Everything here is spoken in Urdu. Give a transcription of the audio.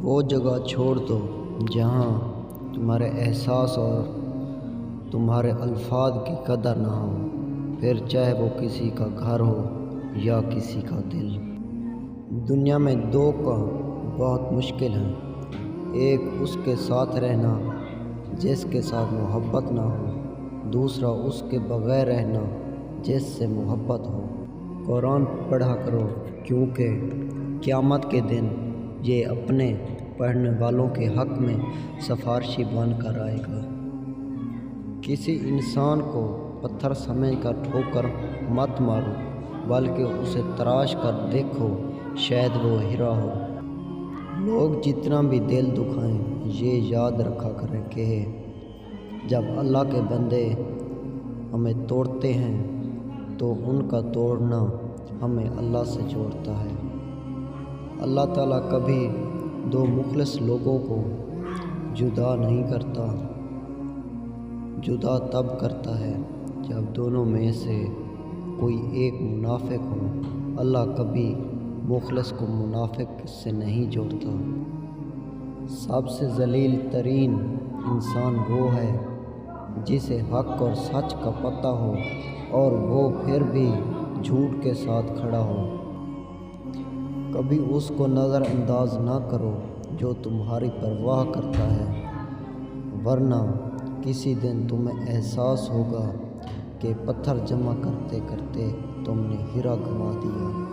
وہ جگہ چھوڑ دو جہاں تمہارے احساس اور تمہارے الفاظ کی قدر نہ ہو، پھر چاہے وہ کسی کا گھر ہو یا کسی کا دل۔ دنیا میں دو کا بہت مشکل ہے، ایک اس کے ساتھ رہنا جس کے ساتھ محبت نہ ہو، دوسرا اس کے بغیر رہنا جس سے محبت ہو۔ قرآن پڑھا کرو کیونکہ قیامت کے دن یہ اپنے پڑھنے والوں کے حق میں سفارشی بن کر آئے گا۔ کسی انسان کو پتھر سمجھ کر ٹھوکر مت مارو، بلکہ اسے تراش کر دیکھو، شاید وہ ہیرا ہو۔ لوگ جتنا بھی دل دکھائیں، یہ یاد رکھا کریں کہ جب اللہ کے بندے ہمیں توڑتے ہیں تو ان کا توڑنا ہمیں اللہ سے جوڑتا ہے۔ اللہ تعالیٰ کبھی دو مخلص لوگوں کو جدا نہیں کرتا، جدا تب کرتا ہے جب دونوں میں سے کوئی ایک منافق ہو۔ اللہ کبھی مخلص کو منافق سے نہیں جوڑتا۔ سب سے ذلیل ترین انسان وہ ہے جسے حق اور سچ کا پتہ ہو اور وہ پھر بھی جھوٹ کے ساتھ کھڑا ہو۔ کبھی اس کو نظر انداز نہ کرو جو تمہاری پرواہ کرتا ہے، ورنہ کسی دن تمہیں احساس ہوگا کہ پتھر جمع کرتے کرتے تم نے ہیرا گنوا دیا۔